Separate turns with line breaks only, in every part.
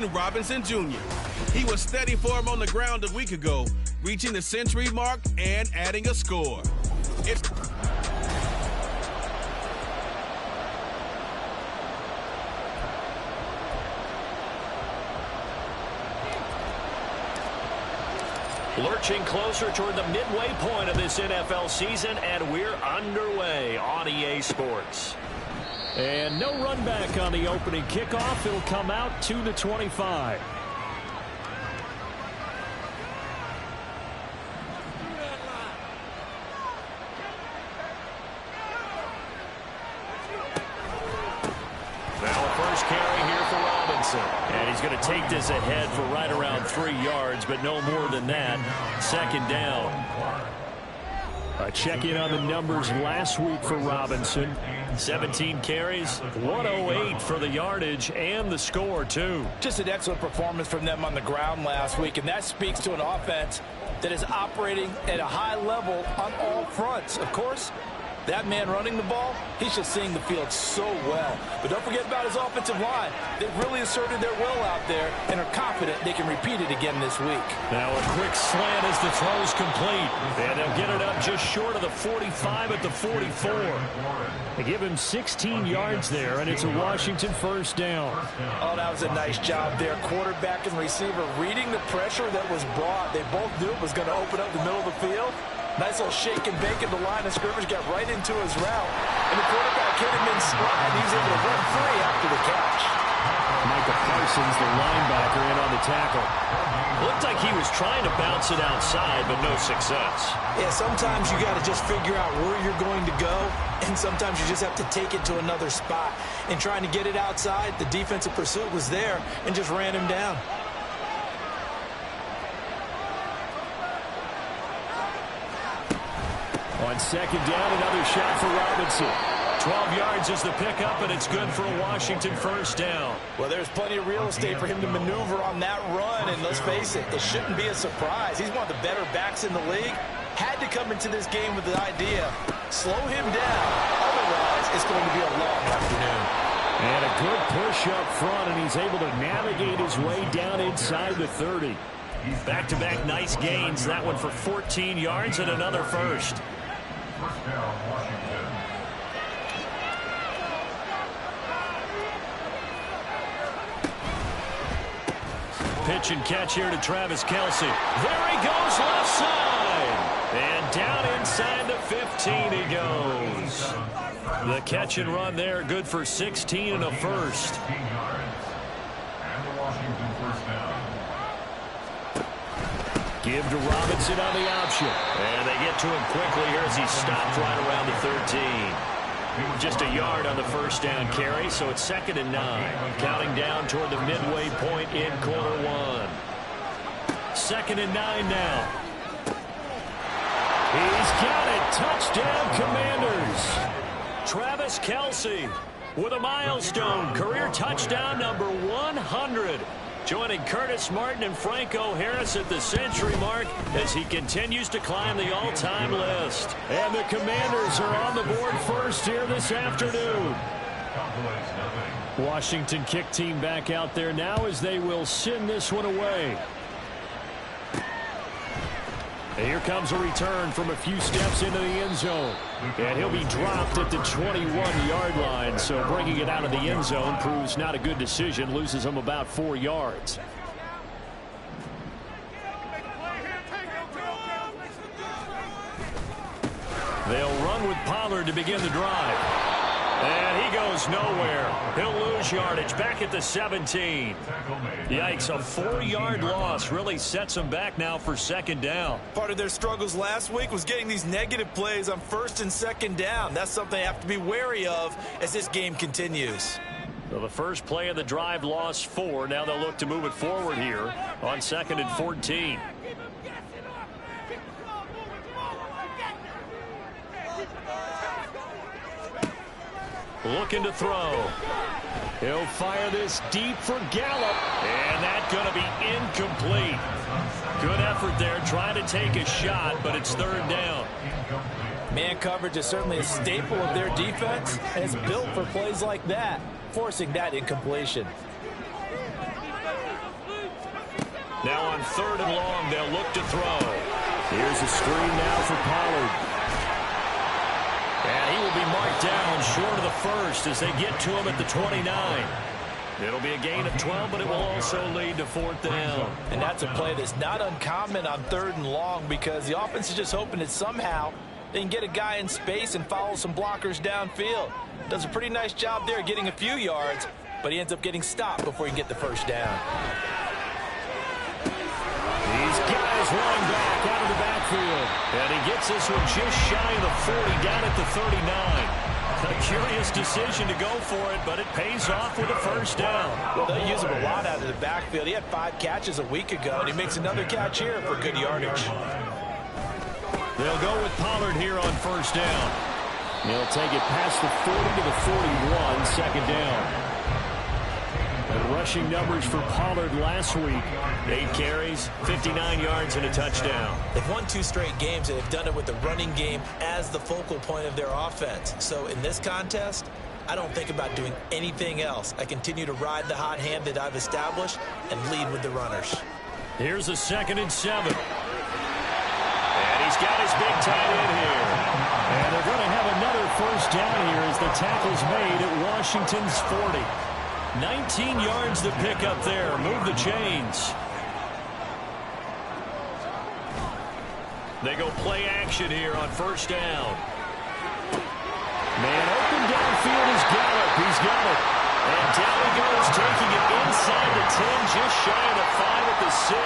Robinson Jr. He was steady for him on the ground a week ago, reaching the century mark and adding a score.
Lurching closer toward the midway point of this NFL season, and we're underway on EA Sports. And no run back on the opening kickoff. It'll come out to the 25. Now a first carry here for Robinson. And he's going to take this ahead for right around 3 yards, but no more than that. Second down. A check-in on the numbers last week for Robinson. 17 carries, 108 for the yardage, and the score, too.
Just an excellent performance from them on the ground last week, and that speaks to an offense that is operating at a high level on all fronts. Of course, that man running the ball, he's just seeing the field so well. But don't forget about his offensive line. They've really asserted their will out there and are confident they can repeat it again this week.
Now a quick slant as the throw's complete. And they'll get it up just short of the 45 at the 44. They give him 16 yards there, and it's a Washington first down.
Oh, that was a nice job there. Quarterback and receiver reading the pressure that was brought. They both knew it was going to open up the middle of the field. Nice little shake and bake at the line of scrimmage, got right into his route. And the quarterback hit him in stride. He's able to run free after the catch.
Micah Parsons, the linebacker, in on the tackle. Looked like he was trying to bounce it outside, but no success.
Yeah, sometimes you got to just figure out where you're going to go, and sometimes you just have to take it to another spot. And trying to get it outside, the defensive pursuit was there and just ran him down.
On second down, another shot for Robinson. 12 yards is the pickup, and it's good for a Washington first down.
Well, there's plenty of real estate for him to maneuver on that run, and let's face it, it shouldn't be a surprise. He's one of the better backs in the league. Had to come into this game with the idea, slow him down. Otherwise, it's going to be a long afternoon.
And a good push up front, and he's able to navigate his way down inside the 30. Back-to-back nice gains. That one for 14 yards and another first.
First down, Washington.
Pitch and catch here to Travis Kelce. There he goes, left side. And down inside the 15 he goes. The catch and run there, good for 16 and a first.
16 yards. And the Washington first down.
Give to Robinson on the option. And they get to him quickly here as he stopped right around the 13. Just a yard on the first down carry, so it's 2nd and 9. Counting down toward the midway point in quarter one. 2nd and 9 now. He's got it. Touchdown, Commanders. Travis Kelce with a milestone. Career touchdown number 100. Joining Curtis Martin and Franco Harris at the century mark as he continues to climb the all-time list. And the Commanders are on the board first here this afternoon. Washington kick team back out there now as they will send this one away. And here comes a return from a few steps into the end zone. And he'll be dropped at the 21-yard line. So bringing it out of the end zone proves not a good decision. Loses him about 4 yards. They'll run with Pollard to begin the drive. And he goes nowhere. He'll lose yardage back at the 17. Yikes, a 4-yard loss really sets them back now for 2nd down.
Part of their struggles last week was getting these negative plays on 1st and 2nd down. That's something they have to be wary of as this game continues.
Well, the first play of the drive lost 4. Now they'll look to move it forward here on 2nd and 14. Looking to throw. He'll fire this deep for Gallup. And that's going to be incomplete. Good effort there trying to take a shot, but it's 3rd down.
Man coverage is certainly a staple of their defense, and it's built for plays like that, forcing that incompletion.
Now on 3rd and long, they'll look to throw. Here's a screen now for Pollard. And he will be marked down short of the first as they get to him at the 29. It'll be a gain of 12, but it will also lead to 4th down.
And that's a play that's not uncommon on 3rd and long because the offense is just hoping that somehow they can get a guy in space and follow some blockers downfield. Does a pretty nice job there getting a few yards, but he ends up getting stopped before he can get the first down.
These guys running back out of the backfield. And he gets this one just shy of the 40, down at the 39. A curious decision to go for it, but it pays off with a first down.
Well, they use him a lot out of the backfield. He had 5 catches a week ago, and he makes another catch here for good yardage.
They'll go with Pollard here on first down. He'll take it past the 40 to the 41, second down. And rushing numbers for Pollard last week. 8 carries, 59 yards, and a touchdown.
They've won 2 straight games, and they've done it with the running game as the focal point of their offense. So in this contest, I don't think about doing anything else. I continue to ride the hot hand that I've established and lead with the runners.
Here's a 2nd and 7. And he's got his big tight end here. And they're going to have another first down here as the tackle's made at Washington's 40. 19 yards to pick up there. Move the chains. They go play action here on first down. Man open downfield is Gallup. He's got it. And down he goes, taking it inside the 10, just shy of the 5 at the 6.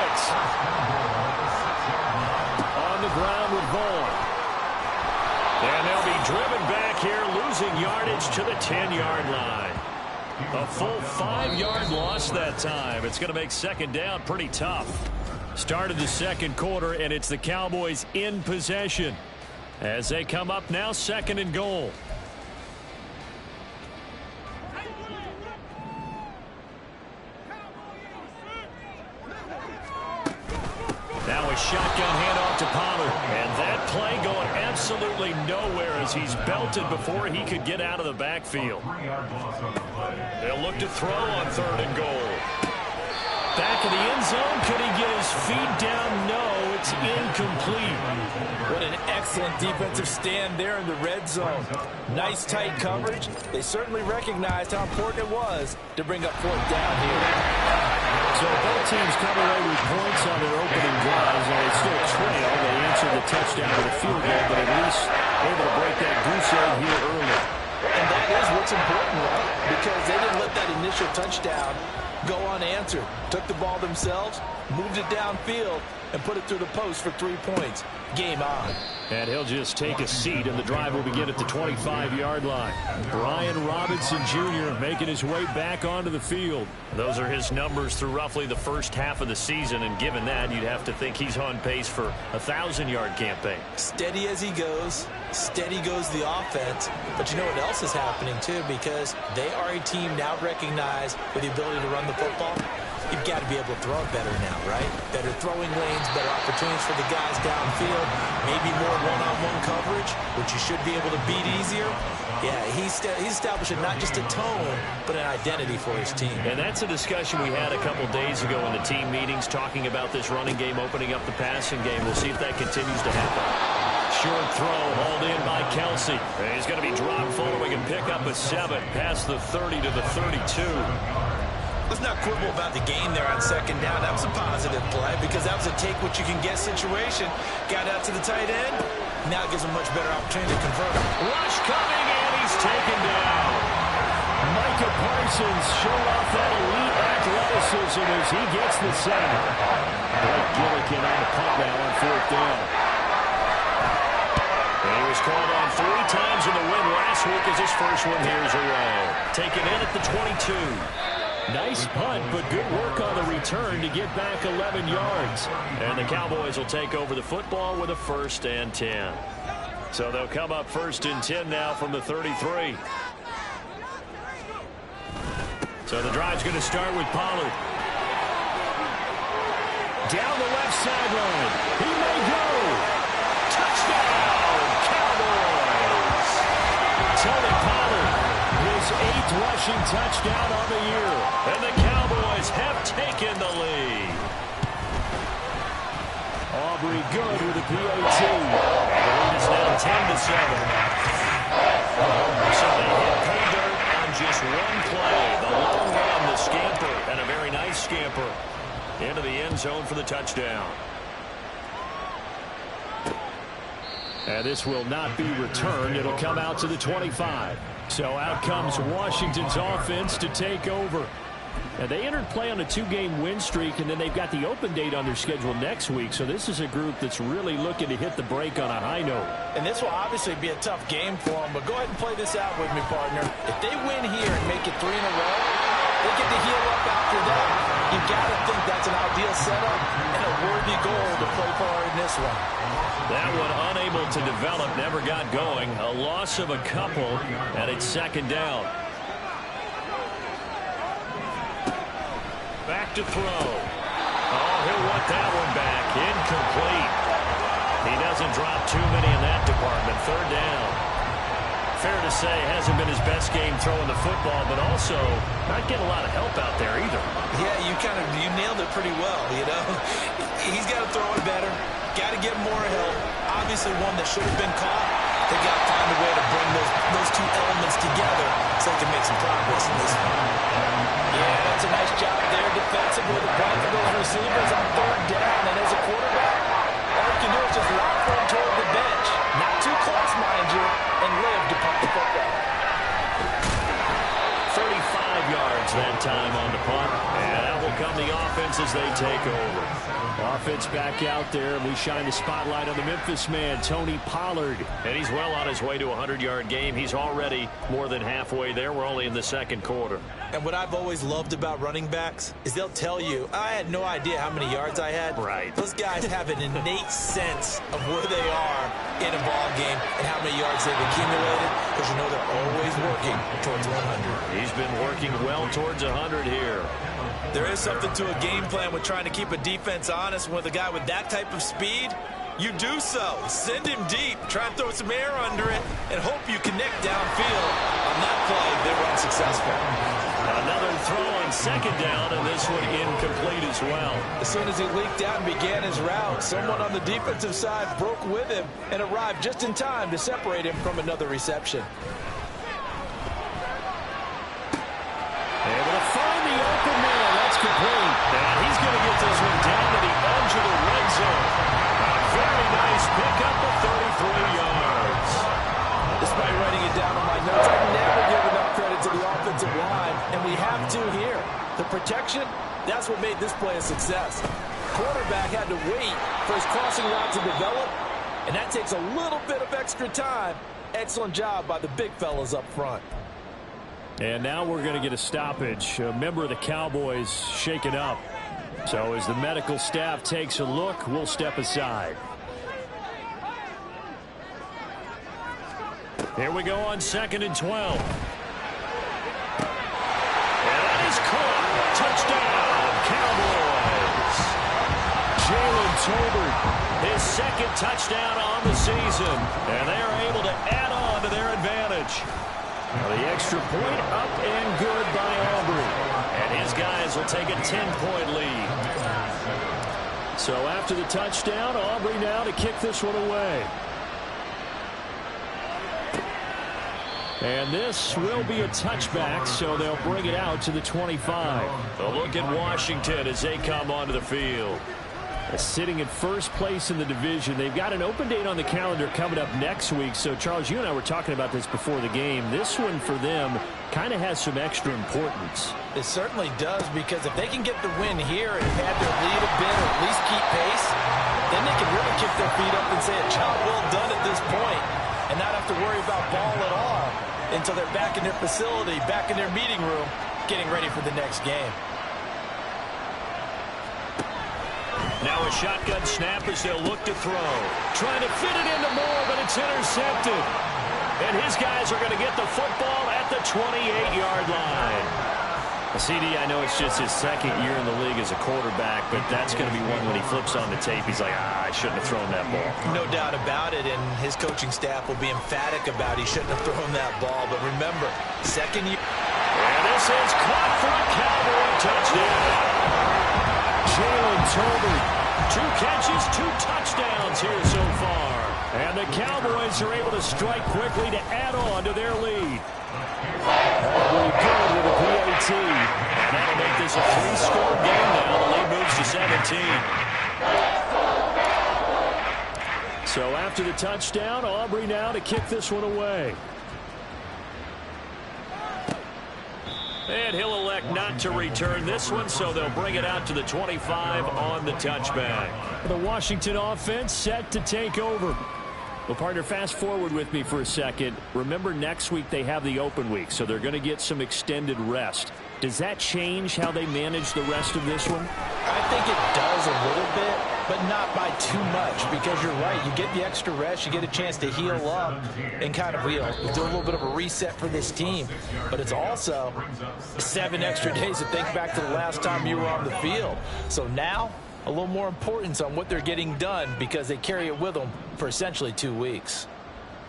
On the ground with Vaughn. And they'll be driven back here, losing yardage to the 10-yard line. A full 5-yard loss that time. It's going to make second down pretty tough. Started the second quarter, and it's the Cowboys in possession as they come up now 2nd and goal. Now a shotgun handoff to Pollard. And that play going absolutely nowhere as he's belted before he could get out of the backfield. They'll look to throw on 3rd and goal. Back of the end zone. Could he get his feet down? No, it's incomplete.
What an excellent defensive stand there in the red zone. Nice tight coverage. They certainly recognized how important it was to bring up 4th down here.
So both teams come away with points on their opening drives, and they still trail. They answer the touchdown with a field goal, but at least able to break that goose egg here early.
And that is what's important, right? Because they didn't let that initial touchdown go unanswered. Took the ball themselves, moved it downfield, and put it through the post for 3 points. Game on.
And he'll just take a seat, and the drive will begin at the 25-yard line. Brian Robinson Jr. making his way back onto the field. Those are his numbers through roughly the first half of the season, and given that, you'd have to think he's on pace for a 1,000-yard campaign.
Steady as he goes. Steady goes the offense. But you know what else is happening, too, because they are a team now recognized with the ability to run the football. You've got to be able to throw it better now, right? Better throwing lanes, better opportunities for the guys downfield, maybe more one-on-one coverage, which you should be able to beat easier. Yeah, he's establishing not just a tone, but an identity for his team.
And that's a discussion we had a couple days ago in the team meetings, talking about this running game, opening up the passing game. We'll see if that continues to happen. Short throw, hauled in by Kelsey. He's going to be dropped following a pickup of 7, past the 30 to the 32.
Let's not quibble about the gain there on second down. That was a positive play because that was a take-what-you-can-get situation. Got out to the tight end. Now it gives him a much better opportunity to convert him.
Rush coming, and he's taken down. Micah Parsons showing off that elite athleticism as he gets the sack. Blake Gillikin on the punt now on 4th down. And he was called on 3 times in the win last week as his first one here is away. Taken in at the 22. Nice punt, but good work on the return to get back 11 yards. And the Cowboys will take over the football with a 1st and 10. So they'll come up 1st and 10 now from the 33. So the drive's going to start with Pollard. Down the left sideline. He may go. Touchdown, Cowboys. Tony Pollard. His 8th rushing touchdown on the year. And the Cowboys have taken the lead. Aubrey good with a PAT. And the lead is now 10-7. So they hit pay dirt on just one play. The long run, the scamper, and a very nice scamper into the end zone for the touchdown. And this will not be returned. It'll come out to the 25. So out comes Washington's offense to take over. And they entered play on a 2-game win streak, and then they've got the open date on their schedule next week. So this is a group that's really looking to hit the break on a high note.
And this will obviously be a tough game for them, but go ahead and play this out with me, partner. If they win here and make it 3 in a row, they get to heal up after that. You got to think that's an ideal setup and a worthy goal to play for in this one.
That one unable to develop, never got going. A loss of a couple, and it's second down. Back to throw. Oh, he'll want that one back. Incomplete. He doesn't drop too many in that department. Third down. Fair to say, hasn't been his best game throwing the football, but also not getting a lot of help out there either.
Yeah, you nailed it pretty well, you know. He's got to throw it better. Got to get more help. Obviously one that should have been caught. They got to find a way to bring those two elements together so they can make some progress in this one. Yeah, that's a nice job there defensively to play for those receivers on third down. And as a quarterback, all you can do is just lock them toward the bench. Not too close, mind you, and live to punt the football.
35 yards that time on the punt. And that will come the offense as they take over. Offense back out there. We shine the spotlight on the Memphis man, Tony Pollard. And he's well on his way to a 100-yard game. He's already more than halfway there. We're only in the second quarter.
And what I've always loved about running backs is they'll tell you, I had no idea how many yards I had.
Right.
Those guys have an innate sense of where they are in a ball game and how many yards they've accumulated, because you know they're always working towards 100.
He's been working well towards 100 here.
There is something to a game plan with trying to keep a defense honest. With a guy with that type of speed, you do so. Send him deep, try and throw some air under it, and hope you connect downfield. On that play, they were unsuccessful.
Another throw on second down, and this one incomplete as well.
As soon as he leaked out and began his route, someone on the defensive side broke with him and arrived just in time to separate him from another reception.
Able to find the open man. That's complete. And he's going to get this one down to the edge of the red zone. A very nice pickup of 33 yards.
Despite writing it down on my notes, I've never given enough credit to the offensive line, and we have to here. The protection, that's what made this play a success. Quarterback had to wait for his crossing route to develop, and that takes a little bit of extra time. Excellent job by the big fellas up front.
And now we're going to get a stoppage. A member of the Cowboys shaken up. So as the medical staff takes a look, we'll step aside. Here we go on 2nd and 12. And that is caught. Touchdown, Cowboys. Jalen Tolbert, his second touchdown on the season. And they are able to add on to their advantage. The extra point up and good by Aubrey. And his guys will take a 10-point lead. So after the touchdown, Aubrey now to kick this one away. And this will be a touchback, so they'll bring it out to the 25. A look at Washington as they come onto the field. Sitting in first place in the division. They've got an open date on the calendar coming up next week. So, Charles, you and I were talking about this before the game. This one for them kind of has some extra importance.
It certainly does, because if they can get the win here and pad their lead a bit or at least keep pace, then they can really kick their feet up and say a job well done at this point and not have to worry about ball at all until they're back in their facility, back in their meeting room, getting ready for the next game.
Now a shotgun snap as they'll look to throw. Trying to fit it into Moore, but it's intercepted. And his guys are going to get the football at the 28-yard line. CD, I know it's just his second year in the league as a quarterback, but that's going to be one when he flips on the tape. He's like, I shouldn't have thrown that ball.
No doubt about it, and his coaching staff will be emphatic about he shouldn't have thrown that ball. But remember, second year.
And this is caught for a Cowboy touchdown. Jalen Tolbert 2 catches, 2 touchdowns here so far. And the Cowboys are able to strike quickly to add on to their lead. Really good with a PAT. That'll make this a 3-score game now. The lead moves to 17. So after the touchdown, Aubrey now to kick this one away. And he'll elect not to return this one, so they'll bring it out to the 25 on the touchback. The Washington offense set to take over. Well, partner, fast forward with me for a second. Remember, next week they have the open week, so they're going to get some extended rest. Does that change how they manage the rest of this one?
I think it does a little bit, but not by too much, because you're right. You get the extra rest, you get a chance to heal up and kind of do a little bit of a reset for this team. But it's also 7 extra days to think back to the last time you were on the field. So now, a little more importance on what they're getting done, because they carry it with them for essentially 2 weeks.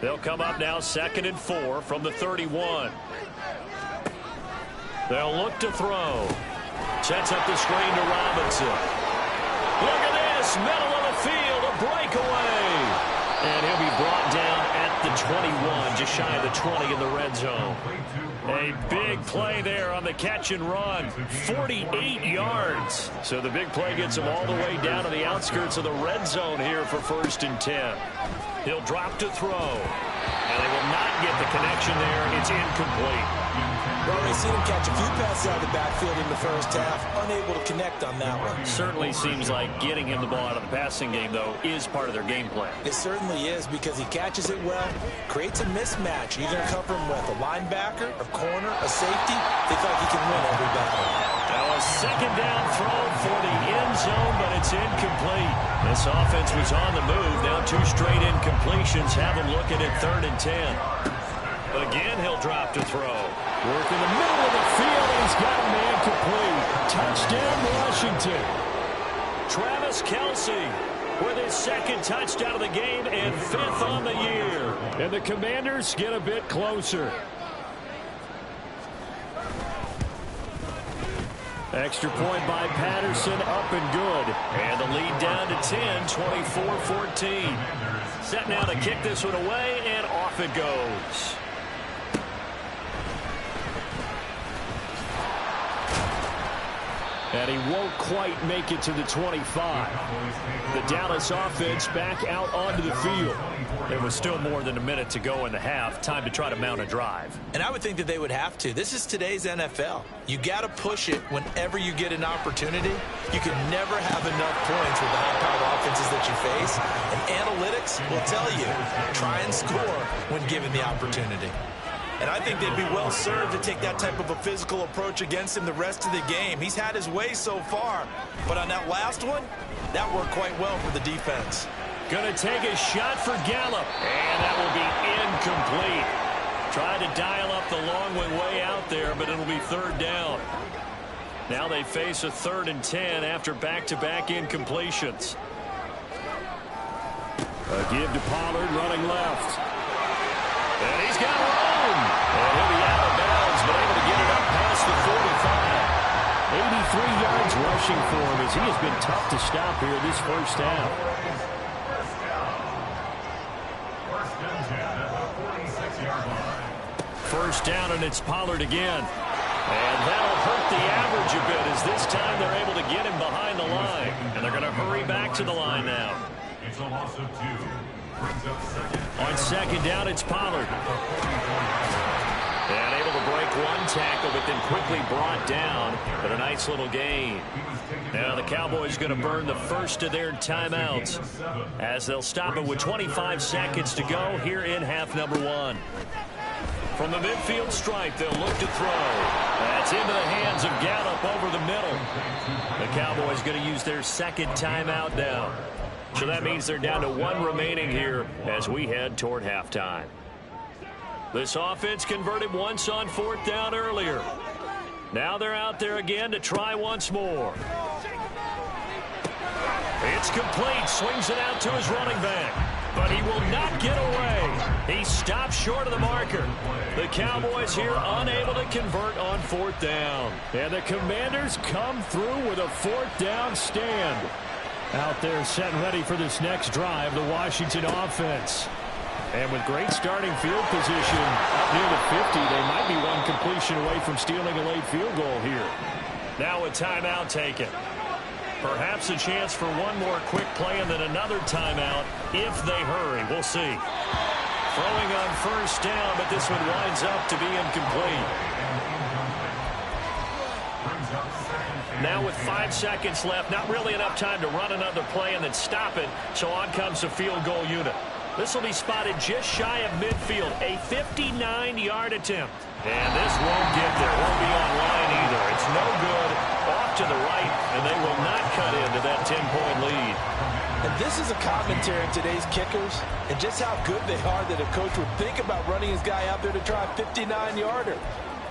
They'll come up now 2nd and 4 from the 31. They'll look to throw. Sets up the screen to Robinson. Look at this, middle of the field, a breakaway. And he'll be brought down at the 21, just shy of the 20 in the red zone. A big play there on the catch and run, 48 yards. So the big play gets him all the way down to the outskirts of the red zone here for 1st and 10. He'll drop to throw. And they will not get the connection there. It's incomplete.
Well, we've seen him catch a few passes out of the backfield in the first half, unable to connect on that one.
Certainly seems like getting him the ball out of the passing game, though, is part of their game plan.
It certainly is, because he catches it well, creates a mismatch. You're going to cover him with a linebacker, a corner, a safety. They feel like he can win every battle.
Now a 2nd down throw for the end zone, but it's incomplete. This offense was on the move. Now 2 straight incompletions have them looking at 3rd and 10. Again, he'll drop to throw. Work in the middle of the field, and he's got a man complete. Touchdown, Washington. Travis Kelce with his 2nd touchdown of the game and 5th on the year. And the Commanders get a bit closer. Extra point by Patterson, up and good. And the lead down to 10, 24-14. Set now to kick this one away, and off it goes. And he won't quite make it to the 25. The Dallas offense back out onto the field. There was still more than a minute to go in the half. Time to try to mount a drive.
And I would think that they would have to. This is today's NFL. You got to push it whenever you get an opportunity. You can never have enough points with the high-powered offenses that you face. And analytics will tell you, try and score when given the opportunity. And I think they'd be well served to take that type of a physical approach against him the rest of the game. He's had his way so far, but on that last one, that worked quite well for the defense.
Gonna take a shot for Gallup, and that will be incomplete. Tried to dial up the long one way out there, but it'll be 3rd down. Now they face a 3rd and 10 after back-to-back incompletions. A give to Pollard, running left. And he's got room. And he'll be out of bounds, but able to get it up past the 45. 83 yards rushing for him, as he has been tough to stop here this first half. First down, and it's Pollard again. And that'll hurt the average a bit, as this time they're able to get him behind the line. And they're going to hurry back to the line now.
It's a loss of 2.
On 2nd down, it's Pollard. And able to break one tackle, but then quickly brought down. But a nice little gain. Now the Cowboys going to burn the first of their timeouts, as they'll stop it with 25 seconds to go here in half number 1. From the midfield stripe, they'll look to throw. That's into the hands of Gallup over the middle. The Cowboys going to use their 2nd timeout now. So that means they're down to 1 remaining here as we head toward halftime. This offense converted once on 4th down earlier. Now they're out there again to try once more. It's complete. Swings it out to his running back. But he will not get away. He stopped short of the marker. The Cowboys here unable to convert on 4th down. And the Commanders come through with a 4th down stand. Out there set and ready for this next drive, the Washington offense. And with great starting field position up near the 50, they might be one completion away from stealing a late field goal here. Now a timeout taken. Perhaps a chance for one more quick play and then another timeout if they hurry. We'll see. Throwing on first down, but this one winds up to be incomplete. Now with 5 seconds left, not really enough time to run another play and then stop it, so on comes the field goal unit. This will be spotted just shy of midfield, a 59-yard attempt. And this won't get there, won't be on line either. It's no good, off to the right, and they will not cut into that 10-point lead.
And this is a commentary on today's kickers and just how good they are that a coach would think about running his guy out there to try a 59-yarder.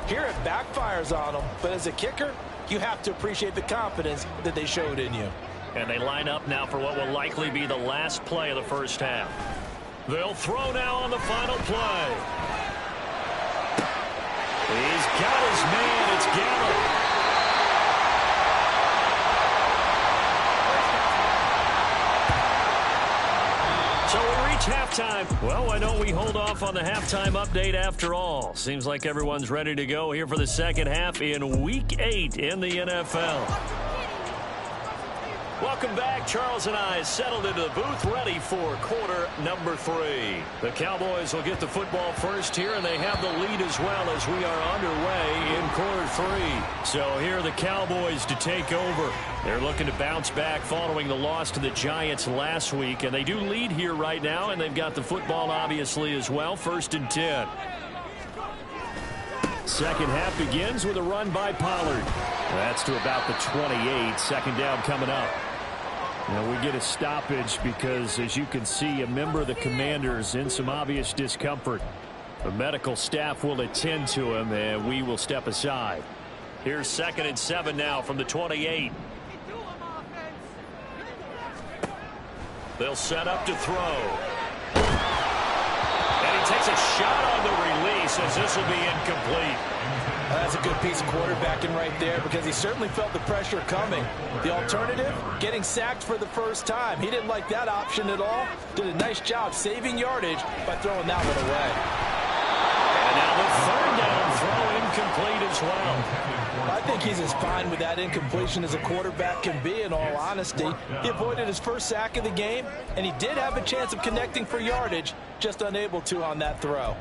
Here it backfires on them, but as a kicker, you have to appreciate the confidence that they showed in you.
And they line up now for what will likely be the last play of the first half. They'll throw now on the final play. He's got his man. It's Gallup. So we reach halftime. Well, why don't we hold off on the halftime update after all? Seems like everyone's ready to go here for the second half in Week 8 in the NFL. Welcome back. Charles and I settled into the booth ready for quarter number 3. The Cowboys will get the football first here, and they have the lead as well as we are underway in quarter 3. So here are the Cowboys to take over. They're looking to bounce back following the loss to the Giants last week, and they do lead here right now, and they've got the football obviously as well, 1st and 10. Second half begins with a run by Pollard. That's to about the 28. Second down coming up. Now we get a stoppage because, as you can see, a member of the Commanders in some obvious discomfort. The medical staff will attend to him, and we will step aside. Here's 2nd and 7 now from the 28. They'll set up to throw. And he takes a shot on the release as this will be incomplete.
That's a good piece of quarterbacking right there because he certainly felt the pressure coming. The alternative, getting sacked for the first time. He didn't like that option at all. Did a nice job saving yardage by throwing that one away.
And now the 3rd down throw incomplete as well.
I think he's as fine with that incompletion as a quarterback can be, in all honesty. He avoided his first sack of the game, and he did have a chance of connecting for yardage, just unable to on that throw.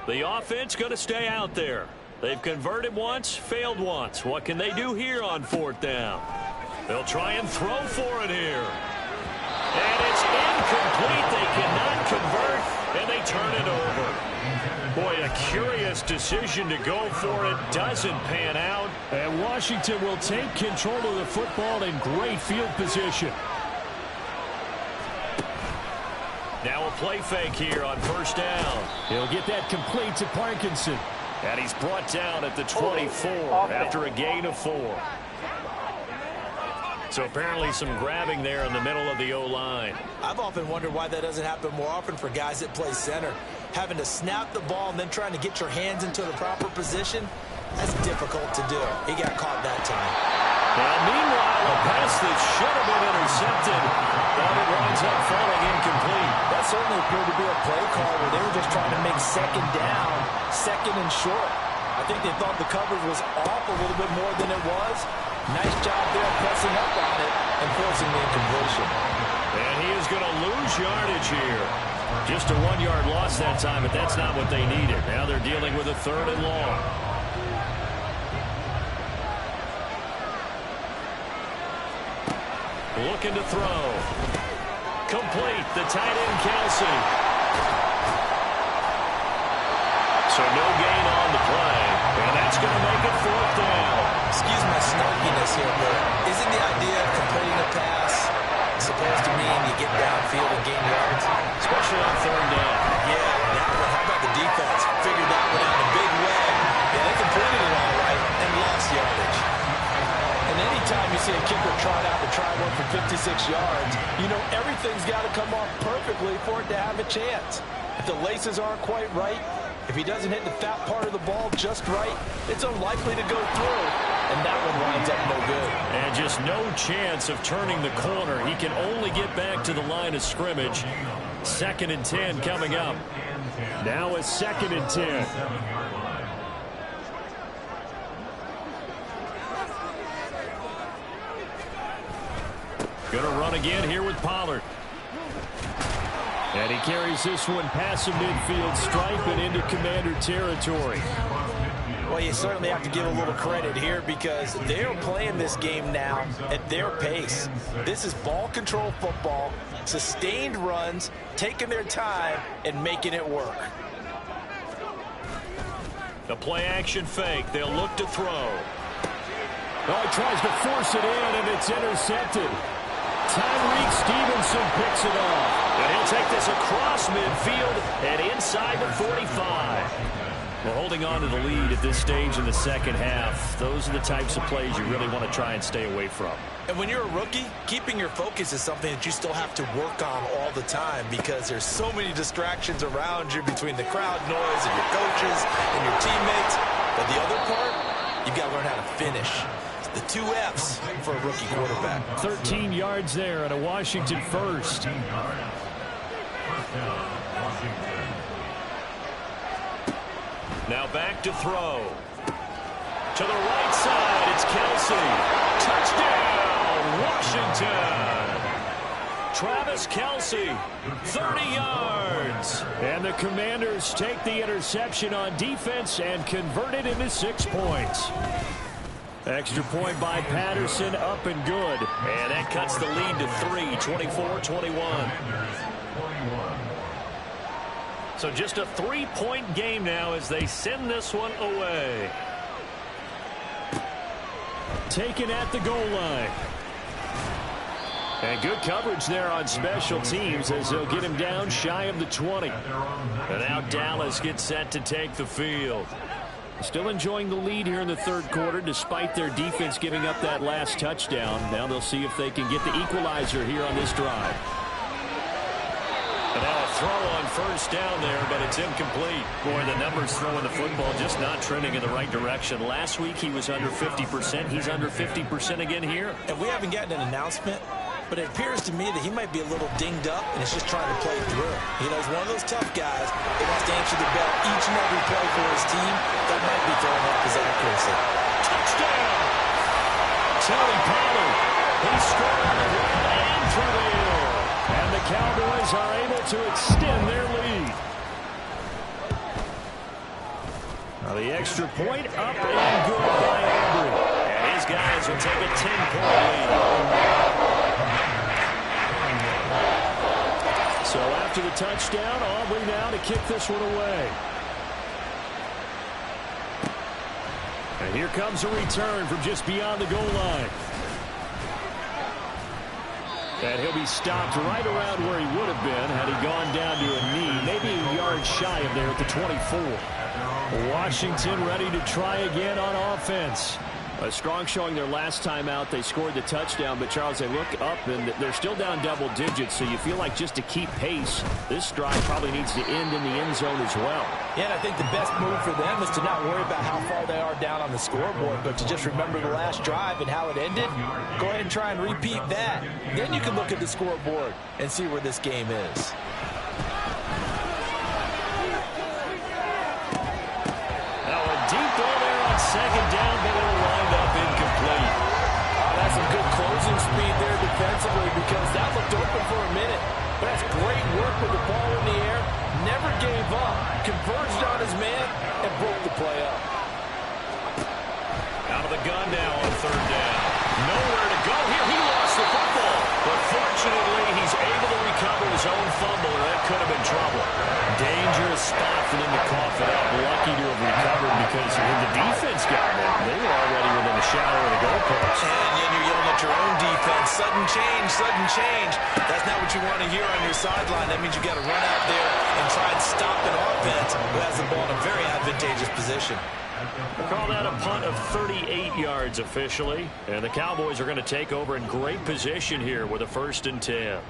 The offense going to stay out there. They've converted once, failed once. What can they do here on 4th down? They'll try and throw for it here. And it's incomplete. They cannot convert, and they turn it over. Boy, a curious decision to go for it. Doesn't pan out. And Washington will take control of the football in great field position. Now a play fake here on 1st down. He'll get that complete to Parkinson. And he's brought down at the 24 after a gain of 4. So apparently some grabbing there in the middle of the O-line.
I've often wondered why that doesn't happen more often for guys that play center. Having to snap the ball and then trying to get your hands into the proper position, that's difficult to do. He got caught that time.
Now, meanwhile, a pass that should have been intercepted, but it winds up falling incomplete.
That certainly appeared to be a play call where they were just trying to make 2nd down, 2nd and short. I think they thought the coverage was off a little bit more than it was. Nice job there pressing up on it and forcing the incompletion.
And he is going to lose yardage here. Just a 1-yard loss that time, but that's not what they needed. Now they're dealing with a 3rd and long. Looking to throw. Complete. The tight end, Kelsey. So no gain on the play. And that's going to make it 4th down.
Excuse my snarkiness here, but isn't the idea of completing a pass supposed to mean you get downfield and gain yards?
Especially on 3rd down.
Yeah, now how about the defense? Figured that one out in a big way. Yeah, they completed it all right and lost yardage. And anytime you see a kicker trot out to try one for 56 yards, you know everything's got to come off perfectly for it to have a chance. If the laces aren't quite right, if he doesn't hit the fat part of the ball just right, it's unlikely to go through. And that one winds up no good.
And just has no chance of turning the corner. He can only get back to the line of scrimmage. 2nd and 10 coming up. Now a 2nd and 10. Gonna run again here with Pollard. And he carries this one past the midfield stripe and into Commander territory.
Well, you certainly have to give a little credit here because they're playing this game now at their pace. This is ball control football, sustained runs, taking their time and making it work.
The play action fake. They'll look to throw. Oh, he tries to force it in, and it's intercepted. Tyreek Stevenson picks it off. And he'll take this across midfield and inside the 45. Well, holding on to the lead at this stage in the second half, those are the types of plays you really want to try and stay away from.
And when you're a rookie, keeping your focus is something that you still have to work on all the time because there's so many distractions around you between the crowd noise and your coaches and your teammates. But the other part, you've got to learn how to finish. The 2 F's for a rookie quarterback.
13 yards there and a Washington first. Now back to throw. To the right side, it's Kelce. Touchdown, Washington. Travis Kelce, 30 yards. And the Commanders take the interception on defense and convert it into 6 points. Extra point by Patterson, up and good. And that cuts the lead to 3, 24-21. So just a 3-point game now as they send this one away. Taken at the goal line. And good coverage there on special teams as they'll get him down shy of the 20. And now Dallas gets set to take the field. Still enjoying the lead here in the third quarter despite their defense giving up that last touchdown. Now they'll see if they can get the equalizer here on this drive. And now a throw on first down there, but it's incomplete. Boy, the numbers throwing the football just not trending in the right direction. Last week he was under 50%. He's under 50% again here.
And we haven't gotten an announcement, but it appears to me that he might be a little dinged up and is just trying to play through. You know, he's one of those tough guys that wants to answer the bell each and every play for his team. That might be throwing off his accuracy.
Touchdown! Tony Pollard. He scored on the ground and through the air. And the Cowboys are able to extend their lead. Now the extra point up and good by Aubrey. And his guys will take a 10-point lead. So after the touchdown, Aubrey now to kick this one away. And here comes a return from just beyond the goal line. And he'll be stopped right around where he would have been had he gone down to a knee, maybe a yard shy of there at the 24. Washington ready to try again on offense. A strong showing their last time out. They scored the touchdown, but Charles, they look up and they're still down double digits, so you feel like just to keep pace, this drive probably needs to end in the end zone as well.
Yeah, and I think the best move for them is to not worry about how far they are down on the scoreboard, but to just remember the last drive and how it ended. Go ahead and try and repeat that. Then you can look at the scoreboard and see where this game is.
Now a deep ball there on second down, but it'll wind up incomplete.
That's some good closing speed there defensively because that looked open for a minute. But that's great work with the ball in the air. Never gave up. Converged on his man and broke the play up.
Out of the gun now on third down. Nowhere to go here. He lost the football. But fortunately, he's able to recover his own fumble, or that could have been trouble. Dangerous spot for them to cough it up. Lucky to have recovered because when the defense got there, they were already within a shadow of the goalpost.
And yet you're yelling at your own defense. Sudden change, sudden change. That's not what you want to hear on your sideline. That means you got to run out there and try and stop an offense who has the ball in a very advantageous position.
We'll call that a punt of 38 yards officially. And the Cowboys are going to take over in great position here with a 1st and 10.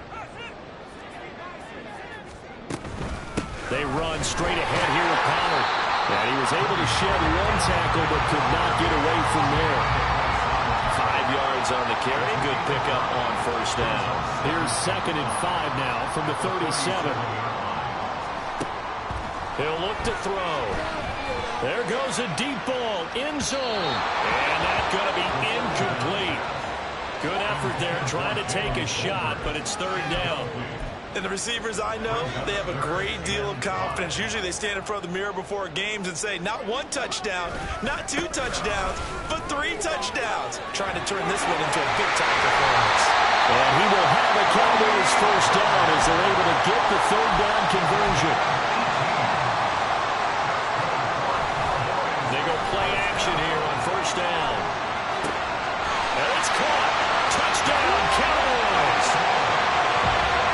They run straight ahead here with Pollard. And he was able to shed one tackle but could not get away from there. 5 yards yards on the carry. Good pickup on first down.
Here's 2nd and 5 now from the 37.
He'll look to throw. There goes a deep ball, end zone. And that's going to be incomplete. Good effort there, trying to take a shot, but it's 3rd down.
And the receivers I know, they have a great deal of confidence. Usually they stand in front of the mirror before games and say, not 1 touchdown, not 2 touchdowns, but 3 touchdowns. Trying to turn this one into a big-time performance.
And he will have a Cowboys first down as they're able to get the 3rd down conversion. They go play action here on first down. And it's caught. Touchdown, Cowboys.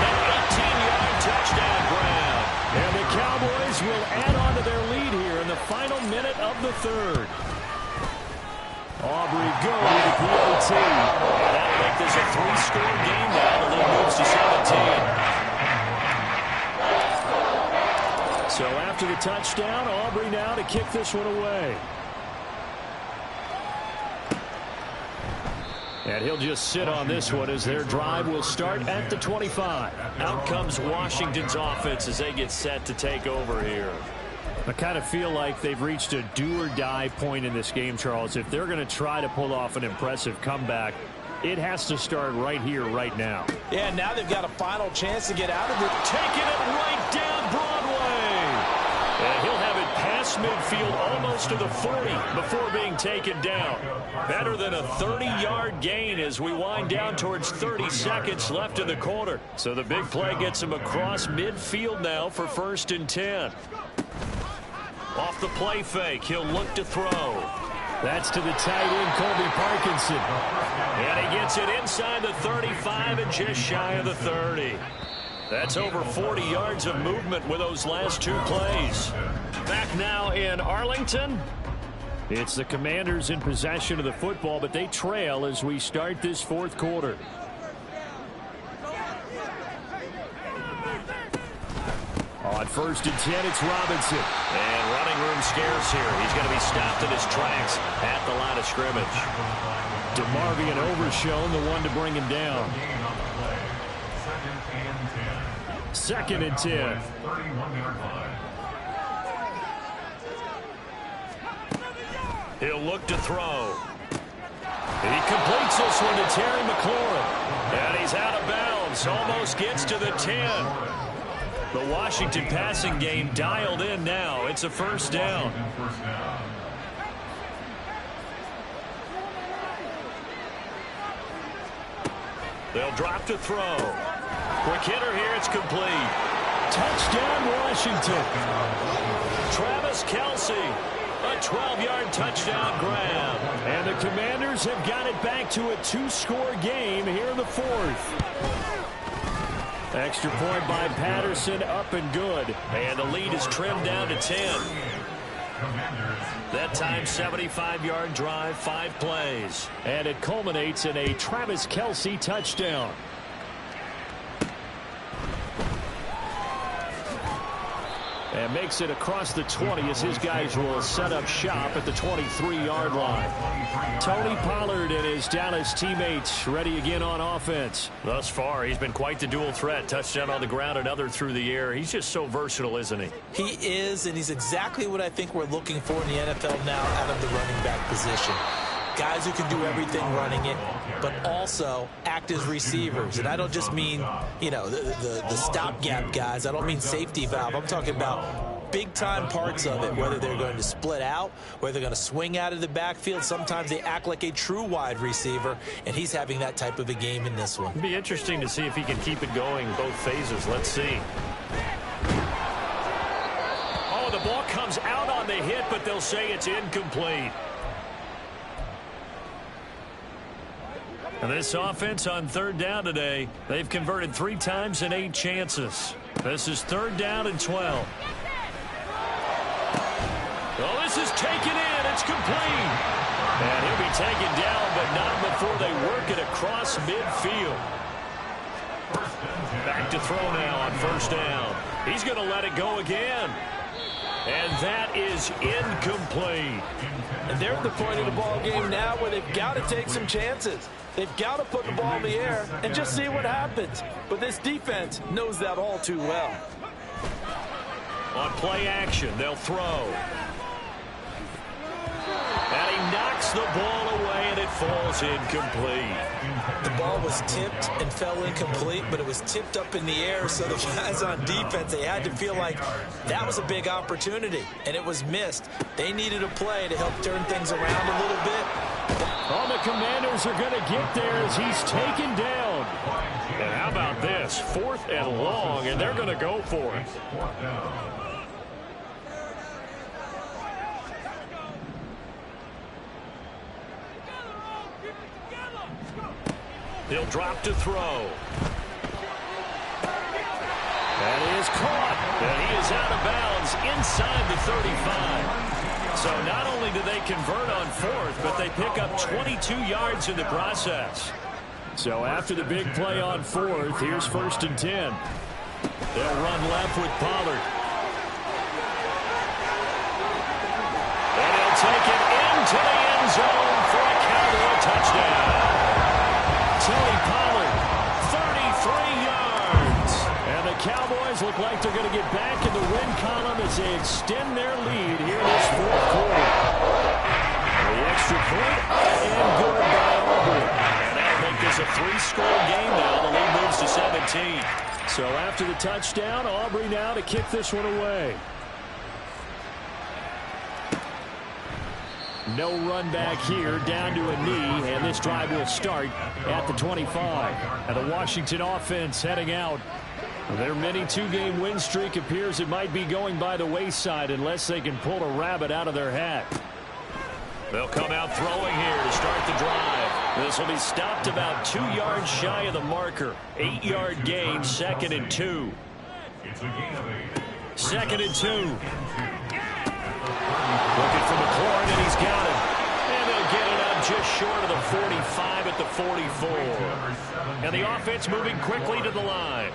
An 18-yard touchdown grab.
And the Cowboys will add on to their lead here in the final minute of the 3rd. Aubrey go to the PAT.
That'll make this a 3-score game now. The lead moves to 17.
So after the touchdown, Aubrey now to kick this one away. And he'll just sit on this one as their drive will start at the 25.
Out comes Washington's offense as they get set to take over here.
I kind of feel like they've reached a do-or-die point in this game, Charles. If they're going to try to pull off an impressive comeback, it has to start right here, right now.
Yeah, now they've got a final chance to get out of it.
Taking it right down Broadway. And he'll have it past midfield almost to the 40 before being taken down. Better than a 30-yard gain as we wind down towards 30 seconds left in the quarter. So the big play gets him across midfield now for 1st and 10. Off the play fake, he'll look to throw.
That's to the tight end, Colby Parkinson.
And he gets it inside the 35 and just shy of the 30. That's over 40 yards of movement with those last 2 plays. Back now in Arlington.
It's the Commanders in possession of the football, but they trail as we start this 4th quarter. On 1st and 10, it's Robinson.
And running room scarce here. He's going to be stopped in his tracks at the line of scrimmage.
DeMarvion Overshown, the one to bring him down. 2nd and 10.
He'll look to throw. He completes this one to Terry McLaurin. And he's out of bounds. Almost gets to the 10. The Washington passing game dialed in now. It's a 1st down. They'll drop to throw. Quick hitter here. It's complete.
Touchdown, Washington.
Travis Kelce. A 12-yard touchdown grab.
And the Commanders have got it back to a 2-score game here in the 4th. Extra point by Patterson, up and good.
And the lead is trimmed down to 10. That time, 75-yard drive, 5 plays.
And it culminates in a Travis Kelce touchdown. And makes it across the 20 as his guys will set up shop at the 23-yard line. Tony Pollard and his Dallas teammates ready again on offense.
Thus far, he's been quite the dual threat. Touchdown on the ground, another through the air. He's just so versatile, isn't he?
He is, and he's exactly what I think we're looking for in the NFL now out of the running back position. Guys who can do everything running it, but also act as receivers. And I don't just mean, you know, the stopgap guys. I don't mean safety valve. I'm talking about big-time parts of it, whether they're going to split out, whether they're going to swing out of the backfield. Sometimes they act like a true wide receiver, and he's having that type of a game in this one.
It'd be interesting to see if he can keep it going both phases. Let's see. Oh, the ball comes out on the hit, but they'll say it's incomplete. And this offense on 3rd down today, they've converted 3 times in 8 chances. This is 3rd down and 12. Oh, this is taken in. It's complete. And he'll be taken down, but not before they work it across midfield. Back to throw now on 1st down. He's going to let it go again. And that is incomplete.
And they're at the point of the ball game now where they've got to take some chances. They've got to put the ball in the air and just see what happens. But this defense knows that all too well.
On play action, they'll throw. And he knocks the ball away, and it falls incomplete.
The ball was tipped and fell incomplete, but it was tipped up in the air, so the guys on defense, they had to feel like that was a big opportunity, and it was missed. They needed a play to help turn things around a little bit.
All the Commanders are going to get there as he's taken down.
And how about this? 4th and long, and they're going to go for it. He'll drop to throw.
That is caught.
And he is out of bounds inside the 35. So not only do they convert on 4th, but they pick up 22 yards in the process.
So after the big play on 4th, here's 1st and 10.
They'll run left with Pollard. And he'll take it into the end zone for a Cowboy touchdown. Tony Pollard, 33 yards.
And the Cowboys look like they're going to get back in the win column as they extend their lead here in this 4th quarter. The extra point and good by Aubrey.
And that'll make this a 3-score game now. The lead moves to 17.
So after the touchdown, Aubrey now to kick this one away. No run back here, down to a knee, and this drive will start at the 25. And the Washington offense heading out. Their mini 2-game win streak appears it might be going by the wayside unless they can pull a rabbit out of their hat.
They'll come out throwing here to start the drive. This will be stopped about 2 yards shy of the marker. 8-yard gain, 2nd and 2. 2nd and 2. Looking for McLaurin, and he's got it. And they'll get it up just short of the 45 at the 44. And the offense moving quickly to the line.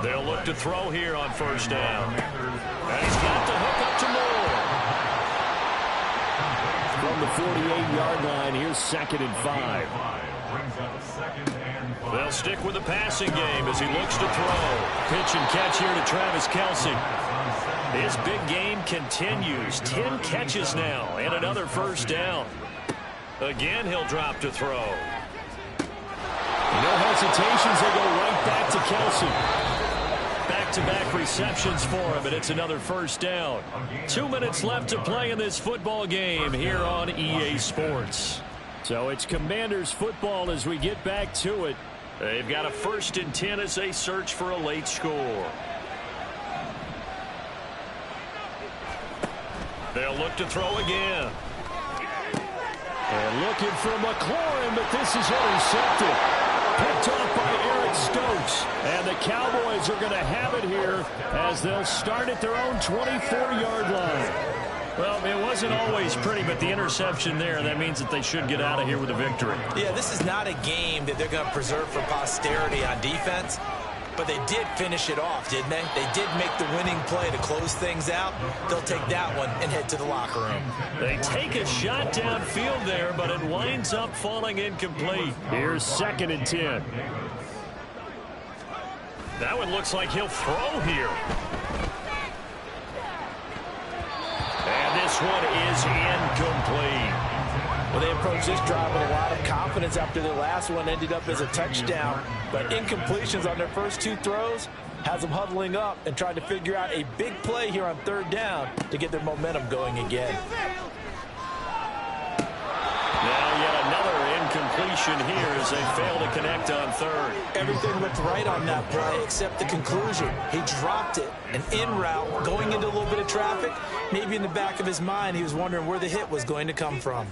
They'll look to throw here on 1st down. And he's got the hook up to Moore.
From the 48-yard line, here's 2nd and 5.
They'll stick with the passing game as he looks to throw. Pitch and catch here to Travis Kelce. His big game continues. 10 catches now and another 1st down. Again, he'll drop to throw.
No hesitations. They go right back to Kelce.
Back-to-back receptions for him, and it's another 1st down. 2 minutes left to play in this football game here on EA Sports.
So it's Commanders football as we get back to it.
They've got a 1st and 10 as they search for a late score. They'll look to throw again.
And looking for McLaurin, but this is intercepted. Picked off by Eric Stokes. And the Cowboys are going to have it here as they'll start at their own 24-yard line.
Well, it wasn't always pretty, but the interception there, that means that they should get out of here with a victory.
Yeah, this is not a game that they're going to preserve for posterity on defense. But they did finish it off, didn't they? They did make the winning play to close things out. They'll take that one and head to the locker room.
They take a shot downfield there, but it winds up falling incomplete.
Here's 2nd and 10.
That one looks like he'll throw here. And this one is incomplete.
Well, they approached this drive with a lot of confidence after their last one ended up as a touchdown. But incompletions on their first 2 throws has them huddling up and trying to figure out a big play here on 3rd down to get their momentum going again.
Now yet another incompletion here as they fail to connect on 3rd.
Everything looked right on that play except the conclusion. He dropped it, an in route, going into a little bit of traffic. Maybe in the back of his mind he was wondering where the hit was going to come from.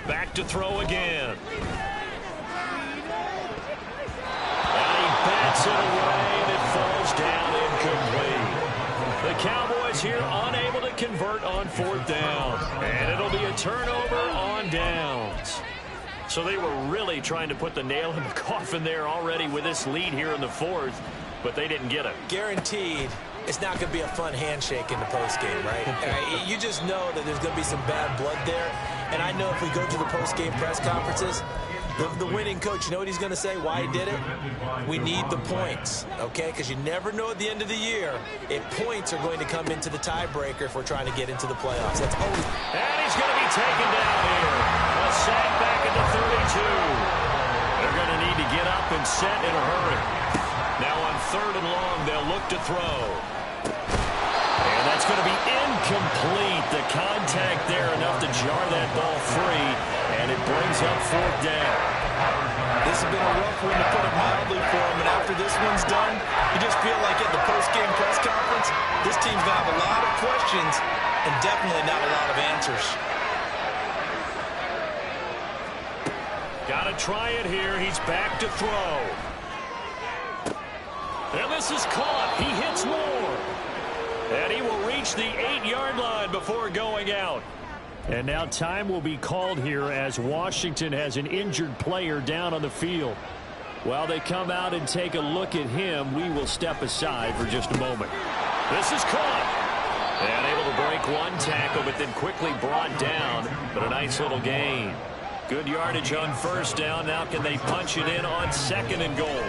Back to throw again. And he bats it away, and it falls down incomplete. The Cowboys here unable to convert on 4th down. And it'll be a turnover on downs. So they were really trying to put the nail in the coffin there already with this lead here in the 4th. but they didn't get it.
Guaranteed it's not going to be a fun handshake in the postgame, right? You just know that there's going to be some bad blood there. And I know if we go to the postgame press conferences, the winning coach, you know what he's going to say, why he did it? We need the points, okay? Because you never know at the end of the year if points are going to come into the tiebreaker if we're trying to get into the playoffs. That's always...
And he's going to be taken down here. A sack back at the 32. They're going to need to get up and set in a hurry. Now on 3rd and long, they'll look to throw. And that's going to be incomplete. The contact there enough to jar that ball free, and it brings up 4th down.
This has been a rough one to put it mildly for him, and after this one's done, you just feel like at the post-game press conference, this team's going to have a lot of questions and definitely not a lot of answers.
Got to try it here. He's back to throw. And this is caught. He hits more. And he will reach the 8-yard line before going out.
And now time will be called here as Washington has an injured player down on the field. While they come out and take a look at him, we will step aside for just a moment.
This is caught. And able to break one tackle, but then quickly brought down. But a nice little gain. Good yardage on 1st down. Now can they punch it in on 2nd and goal?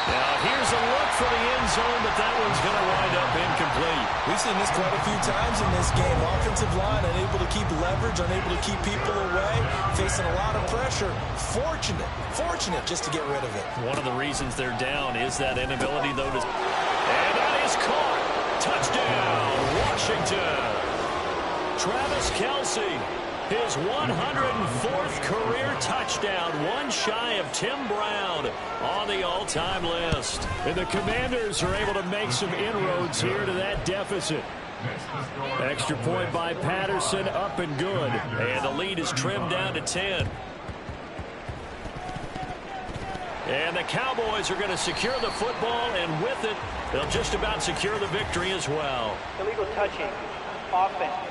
Now here's a look for the end zone, but that one's going to wind up incomplete.
We've seen this quite a few times in this game. Offensive line unable to keep leverage, unable to keep people away, facing a lot of pressure. Fortunate just to get rid of it.
One of the reasons they're down is that inability, though, to... And that is caught. Touchdown, Washington. Travis Kelce. His 104th career touchdown, one shy of Tim Brown on the all-time list.
And the Commanders are able to make some inroads here to that deficit. Extra point by Patterson, up and good.
And the lead is trimmed down to 10. And the Cowboys are going to secure the football, and with it, they'll just about secure the victory as well.
Illegal touching, offense.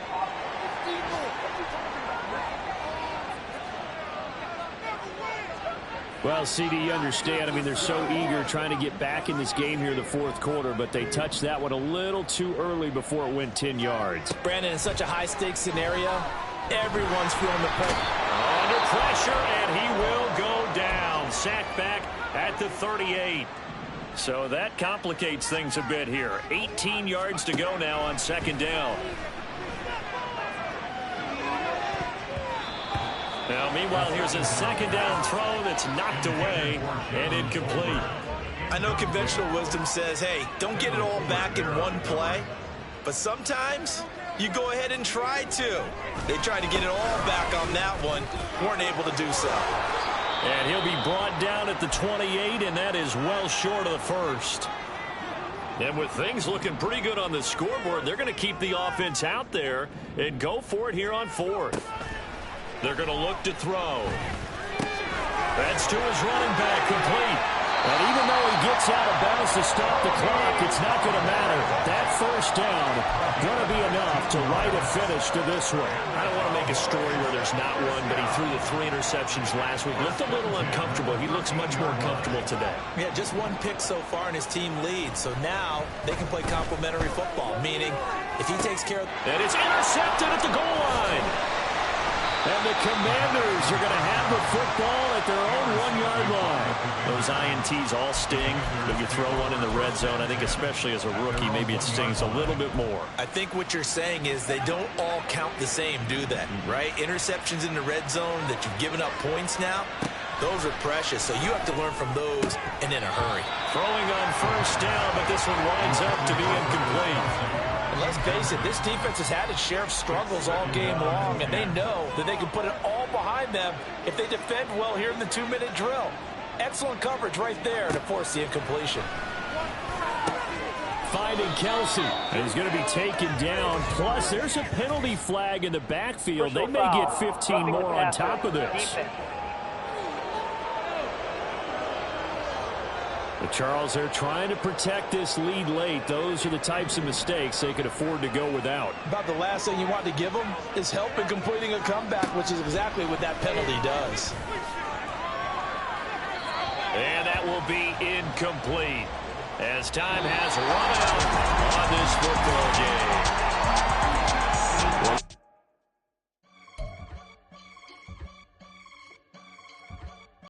Well, CD, you understand. I mean, they're so eager trying to get back in this game here in the 4th quarter, but they touched that one a little too early before it went 10 yards.
Brandon, in such a high-stakes scenario, everyone's feeling the pressure.
Under pressure, and he will go down. Sacked back at the 38. So that complicates things a bit here. 18 yards to go now on 2nd down. Now, meanwhile, here's a 2nd down throw that's knocked away and incomplete.
I know conventional wisdom says, hey, don't get it all back in one play. But sometimes you go ahead and try to. They tried to get it all back on that one. Weren't able to do so.
And he'll be brought down at the 28, and that is well short of the 1st. And with things looking pretty good on the scoreboard, they're going to keep the offense out there and go for it here on 4th. They're going to look to throw. That's to his running back, complete.
And even though he gets out of bounds to stop the clock, it's not going to matter. That 1st down going to be enough to write a finish to this one.
I don't want to make a story where there's not one, but he threw the 3 interceptions last week. Looked a little uncomfortable. He looks much more comfortable today.
Yeah, just 1 pick so far, and his team leads. So now they can play complementary football, meaning if he takes care of...
And it's intercepted at the goal line.
And the Commanders are going to have the football at their own 1-yard line.
Those INTs all sting, but you throw one in the red zone. I think especially as a rookie, maybe it stings a little bit more.
I think what you're saying is they don't all count the same, do they? Right? Interceptions in the red zone that you've given up points now, those are precious. So you have to learn from those and in a hurry.
Throwing on 1st down, but this one winds up to be incomplete.
And let's face it, this defense has had its share of struggles all game long, and they know that they can put it all behind them if they defend well here in the 2-minute drill. Excellent coverage right there to force the incompletion.
Finding Kelce. And he's going to be taken down. Plus, there's a penalty flag in the backfield. They may get 15 more on top of this. But Charles, they're trying to protect this lead late. Those are the types of mistakes they could afford to go without.
About the last thing you want to give them is help in completing a comeback, which is exactly what that penalty does.
And that that will be incomplete as time has run out on this football game.